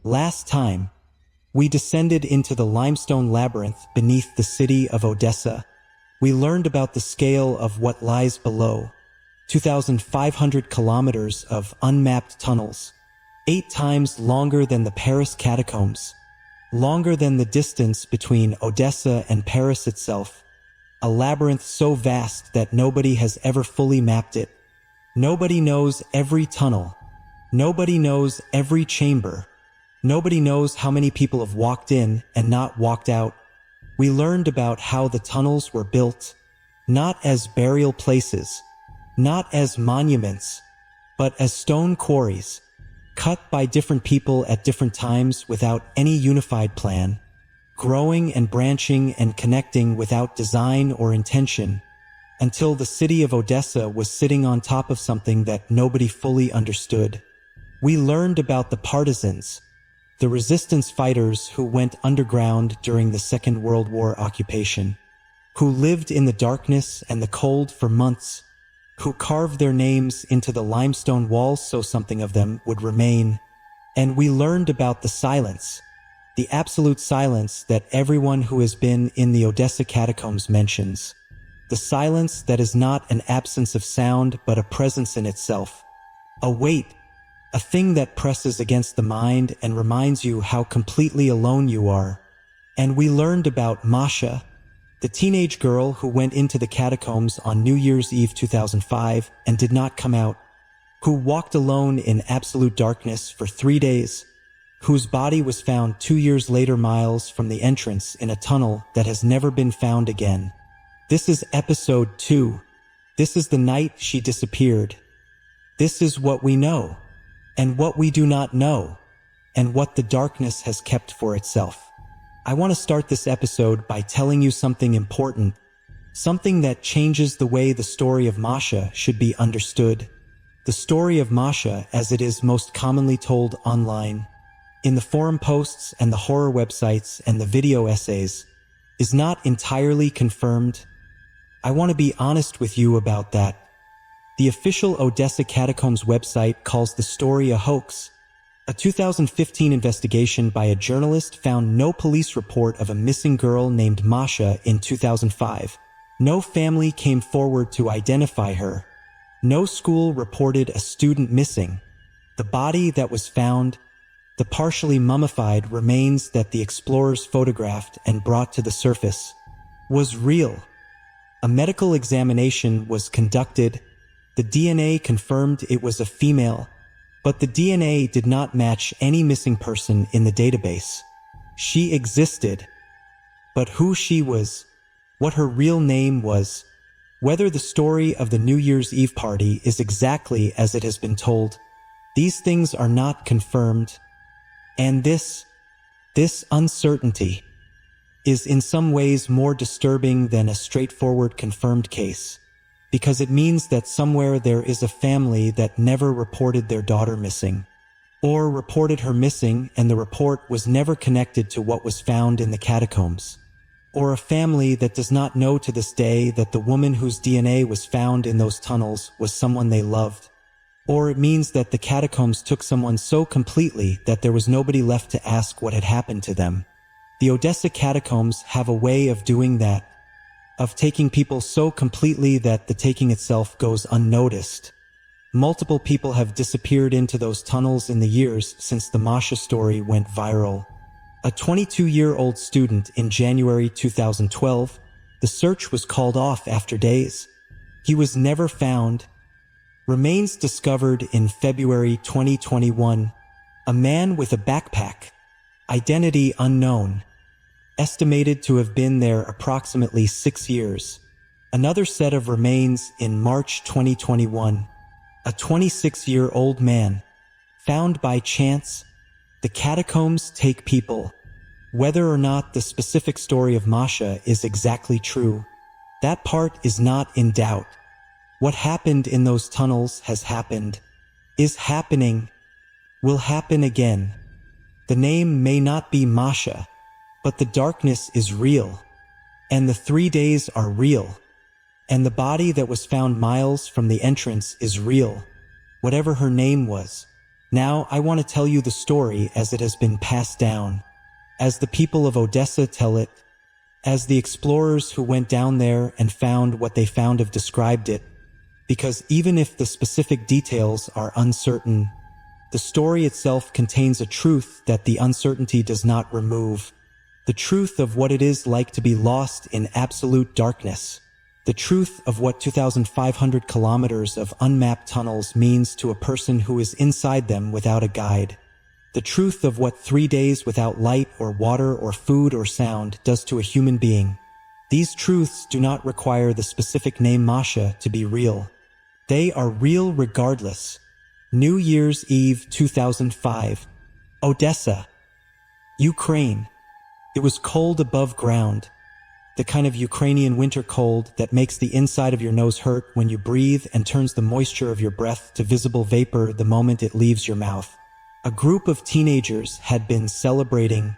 Last time, we descended into the limestone labyrinth beneath the city of Odessa. We learned about the scale of what lies below. 2,500 kilometers of unmapped tunnels, 8 times longer than the Paris catacombs, longer than the distance between Odessa and Paris itself. A labyrinth so vast that nobody has ever fully mapped it. Nobody knows every tunnel. Nobody knows every chamber. Nobody knows how many people have walked in and not walked out. We learned about how the tunnels were built, not as burial places, not as monuments, but as stone quarries, cut by different people at different times without any unified plan, growing and branching and connecting without design or intention, until the city of Odessa was sitting on top of something that nobody fully understood. We learned about the partisans, the resistance fighters who went underground during the Second World War occupation, who lived in the darkness and the cold for months, who carved their names into the limestone walls so something of them would remain. And we learned about the silence, the absolute silence that everyone who has been in the Odessa Catacombs mentions. The silence that is not an absence of sound but a presence in itself. A weight, a thing that presses against the mind and reminds you how completely alone you are. And we learned about Masha, the teenage girl who went into the catacombs on New Year's Eve 2005 and did not come out, who walked alone in absolute darkness for 3 days, whose body was found 2 years later miles from the entrance in a tunnel that has never been found again. This is episode 2. This is the night she disappeared. This is what we know, and what we do not know, and what the darkness has kept for itself. I want to start this episode by telling you something important, something that changes the way the story of Masha should be understood. The story of Masha as it is most commonly told online, in the forum posts and the horror websites and the video essays, is not entirely confirmed. I want to be honest with you about that. The official Odessa Catacombs website calls the story a hoax. A 2015 investigation by a journalist found no police report of a missing girl named Masha in 2005. No family came forward to identify her. No school reported a student missing. The body that was found, the partially mummified remains that the explorers photographed and brought to the surface, was real. A medical examination was conducted. The DNA confirmed it was a female, but the DNA did not match any missing person in the database. She existed, but who she was, what her real name was, whether the story of the New Year's Eve party is exactly as it has been told, these things are not confirmed. And this uncertainty is in some ways more disturbing than a straightforward confirmed case, because it means that somewhere there is a family that never reported their daughter missing, or reported her missing and the report was never connected to what was found in the catacombs, or a family that does not know to this day that the woman whose DNA was found in those tunnels was someone they loved, or it means that the catacombs took someone so completely that there was nobody left to ask what had happened to them. The Odessa Catacombs have a way of doing that, of taking people so completely that the taking itself goes unnoticed. Multiple people have disappeared into those tunnels in the years since the Masha story went viral. A 22-year-old student in January 2012, the search was called off after days. He was never found. Remains discovered in February 2021. A man with a backpack. Identity unknown. Estimated to have been there approximately 6 years. Another set of remains in March 2021. A 26-year-old man. Found by chance. The catacombs take people. Whether or not the specific story of Masha is exactly true, that part is not in doubt. What happened in those tunnels has happened, is happening, will happen again. The name may not be Masha, but the darkness is real, and the 3 days are real, and the body that was found miles from the entrance is real, whatever her name was. Now I want to tell you the story as it has been passed down, as the people of Odessa tell it, as the explorers who went down there and found what they found have described it, because even if the specific details are uncertain, the story itself contains a truth that the uncertainty does not remove, the truth of what it is like to be lost in absolute darkness, the truth of what 2,500 kilometers of unmapped tunnels means to a person who is inside them without a guide, the truth of what 3 days without light or water or food or sound does to a human being. These truths do not require the specific name Masha to be real. They are real regardless. New Year's Eve 2005. Odessa, Ukraine. It was cold above ground. The kind of Ukrainian winter cold that makes the inside of your nose hurt when you breathe and turns the moisture of your breath to visible vapor the moment it leaves your mouth. A group of teenagers had been celebrating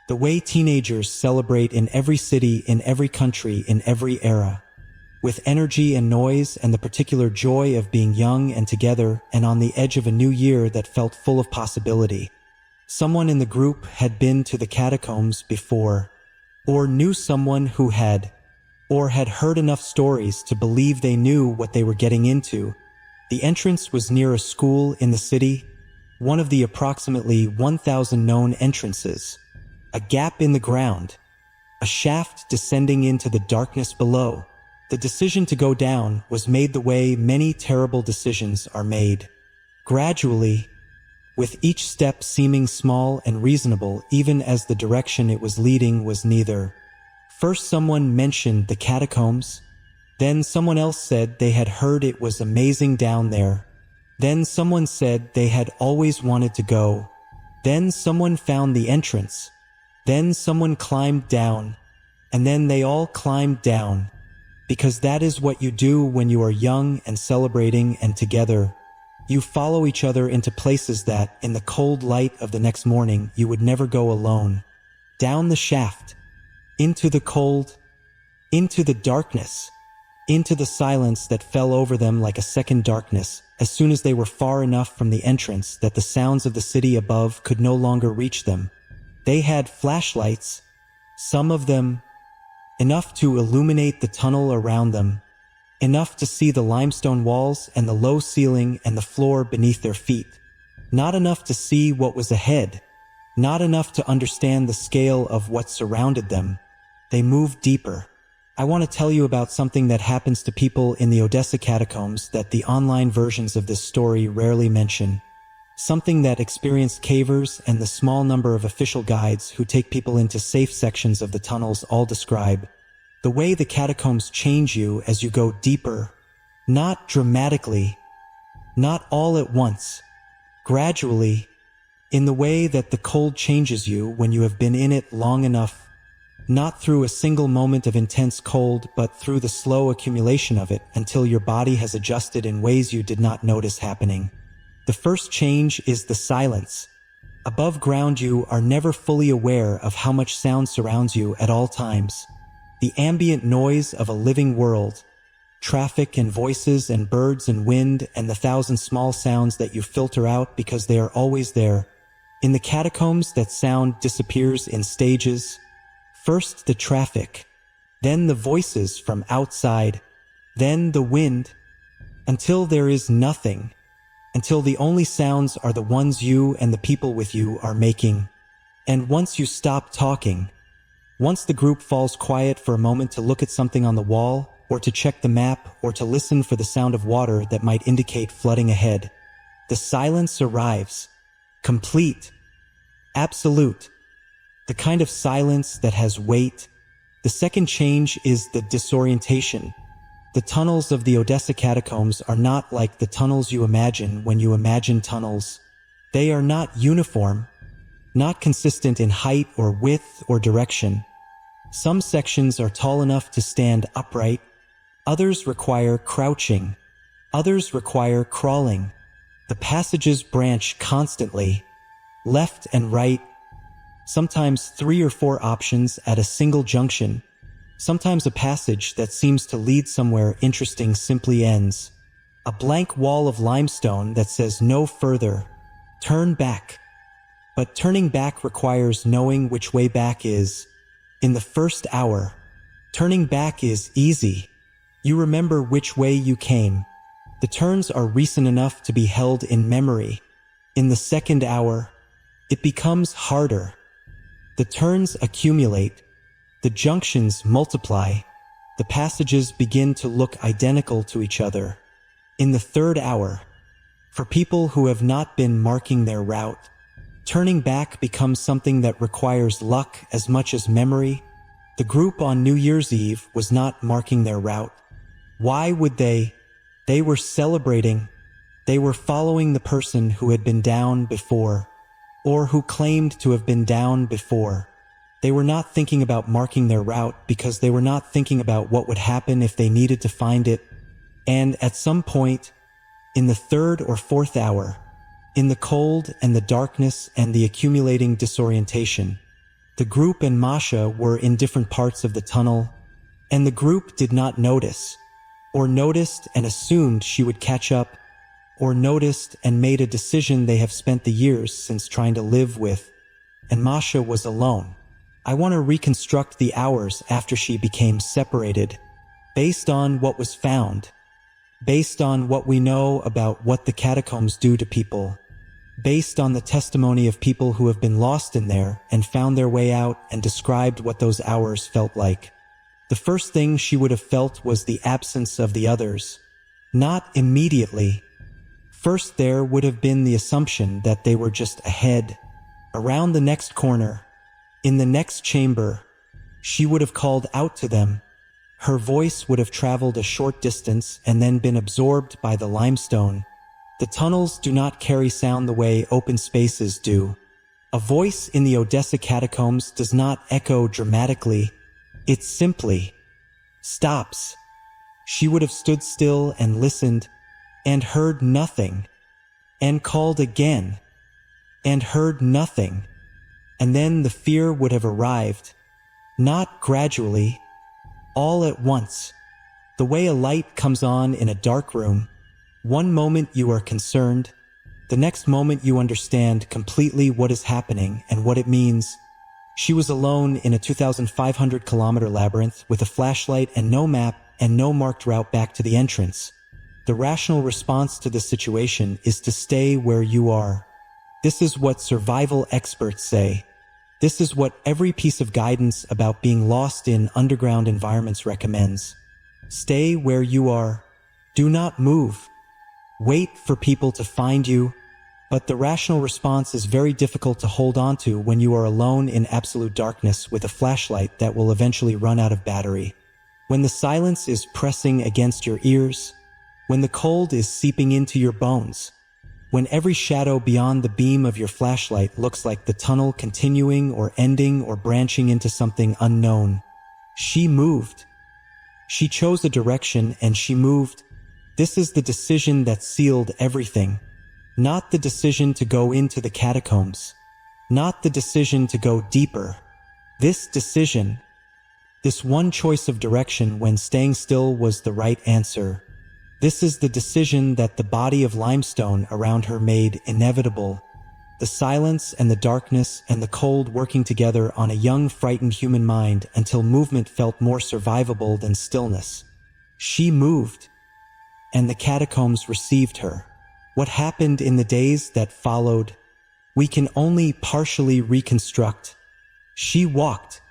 the way teenagers celebrate in every city, in every country, in every era, with energy and noise and the particular joy of being young and together and on the edge of a new year that felt full of possibility. Someone in the group had been to the catacombs before, or knew someone who had, or had heard enough stories to believe they knew what they were getting into. The entrance was near a school in the city, one of the approximately 1,000 known entrances, a gap in the ground, a shaft descending into the darkness below. The decision to go down was made the way many terrible decisions are made. Gradually, with each step seeming small and reasonable even as the direction it was leading was neither. First someone mentioned the catacombs, then someone else said they had heard it was amazing down there, then someone said they had always wanted to go, then someone found the entrance, then someone climbed down, and then they all climbed down, because that is what you do when you are young and celebrating and together. You follow each other into places that, in the cold light of the next morning, you would never go alone. Down the shaft, into the cold, into the darkness, into the silence that fell over them like a second darkness, as soon as they were far enough from the entrance that the sounds of the city above could no longer reach them. They had flashlights, some of them, enough to illuminate the tunnel around them, enough to see the limestone walls and the low ceiling and the floor beneath their feet, not enough to see what was ahead, not enough to understand the scale of what surrounded them. They moved deeper. I want to tell you about something that happens to people in the Odessa Catacombs that the online versions of this story rarely mention. Something that experienced cavers and the small number of official guides who take people into safe sections of the tunnels all describe. The way the catacombs change you as you go deeper, not dramatically, not all at once, gradually, in the way that the cold changes you when you have been in it long enough, not through a single moment of intense cold, but through the slow accumulation of it until your body has adjusted in ways you did not notice happening. The first change is the silence. Above ground you are never fully aware of how much sound surrounds you at all times. The ambient noise of a living world, traffic and voices and birds and wind and the thousand small sounds that you filter out because they are always there. In the catacombs, that sound disappears in stages. First the traffic, then the voices from outside, then the wind, until there is nothing, until the only sounds are the ones you and the people with you are making. And once you stop talking, once the group falls quiet for a moment to look at something on the wall, or to check the map, or to listen for the sound of water that might indicate flooding ahead, the silence arrives, complete, absolute, the kind of silence that has weight. The second change is the disorientation. The tunnels of the Odessa Catacombs are not like the tunnels you imagine when you imagine tunnels. They are not uniform, not consistent in height or width or direction. Some sections are tall enough to stand upright, others require crouching, others require crawling. The passages branch constantly, left and right, sometimes 3 or 4 options at a single junction. Sometimes a passage that seems to lead somewhere interesting simply ends. A blank wall of limestone that says no further, Turn back. But turning back requires knowing which way back is. In the first hour, turning back is easy. You remember which way you came. The turns are recent enough to be held in memory. In the second hour, it becomes harder. The turns accumulate. The junctions multiply. The passages begin to look identical to each other. In the third hour, for people who have not been marking their route, turning back becomes something that requires luck as much as memory. The group on New Year's Eve was not marking their route. Why would they? They were celebrating. They were following the person who had been down before, or who claimed to have been down before. They were not thinking about marking their route because they were not thinking about what would happen if they needed to find it. And at some point, in the third or fourth hour, in the cold and the darkness and the accumulating disorientation, the group and Masha were in different parts of the tunnel, and the group did not notice, or noticed and assumed she would catch up, or noticed and made a decision they have spent the years since trying to live with, and Masha was alone. I want to reconstruct the hours after she became separated, based on what was found, based on what we know about what the catacombs do to people, based on the testimony of people who have been lost in there and found their way out and described what those hours felt like. The first thing she would have felt was the absence of the others. Not immediately. First, there would have been the assumption that they were just ahead, around the next corner, in the next chamber. She would have called out to them. Her voice would have traveled a short distance and then been absorbed by the limestone. The tunnels do not carry sound the way open spaces do. A voice in the Odessa Catacombs does not echo dramatically. It simply stops. She would have stood still and listened, and heard nothing, and called again, and heard nothing. And then the fear would have arrived, not gradually, all at once, the way a light comes on in a dark room. One moment you are concerned, the next moment you understand completely what is happening and what it means. She was alone in a 2,500-kilometer labyrinth with a flashlight and no map and no marked route back to the entrance. The rational response to this situation is to stay where you are. This is what survival experts say. This is what every piece of guidance about being lost in underground environments recommends. Stay where you are. Do not move. Wait for people to find you. But the rational response is very difficult to hold on to when you are alone in absolute darkness with a flashlight that will eventually run out of battery. When the silence is pressing against your ears, when the cold is seeping into your bones, when every shadow beyond the beam of your flashlight looks like the tunnel continuing or ending or branching into something unknown. She moved. She chose a direction and she moved. This is the decision that sealed everything. Not the decision to go into the catacombs. Not the decision to go deeper. This decision, this one choice of direction when staying still was the right answer. This is the decision that the body of limestone around her made inevitable. The silence and the darkness and the cold working together on a young, frightened human mind until movement felt more survivable than stillness. She moved, and the catacombs received her. What happened in the days that followed, we can only partially reconstruct. She walked.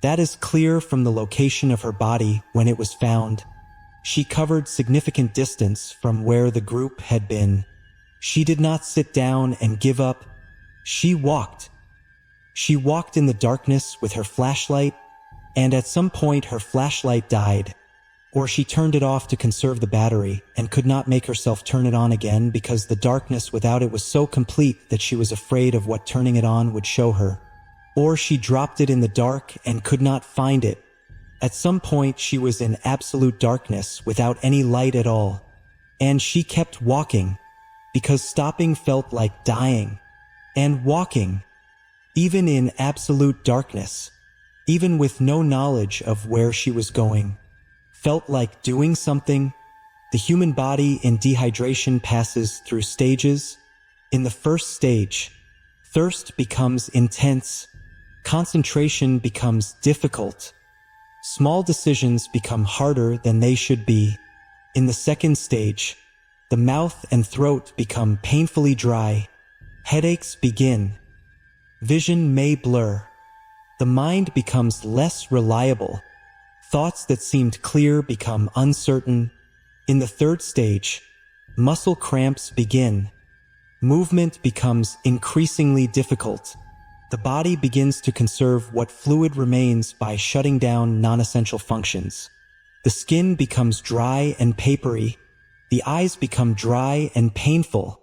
That is clear from the location of her body when it was found. She covered significant distance from where the group had been. She did not sit down and give up. She walked. She walked in the darkness with her flashlight, and at some point her flashlight died, or she turned it off to conserve the battery and could not make herself turn it on again because the darkness without it was so complete that she was afraid of what turning it on would show her. Or she dropped it in the dark and could not find it. At some point she was in absolute darkness without any light at all, and she kept walking because stopping felt like dying. And walking, even in absolute darkness, even with no knowledge of where she was going, felt like doing something. The human body in dehydration passes through stages. In the first stage, thirst becomes intense, concentration becomes difficult, small decisions become harder than they should be. In the second stage, the mouth and throat become painfully dry, headaches begin, vision may blur, the mind becomes less reliable, thoughts that seemed clear become uncertain. In the third stage, muscle cramps begin, movement becomes increasingly difficult, the body begins to conserve what fluid remains by shutting down non-essential functions. The skin becomes dry and papery, the eyes become dry and painful,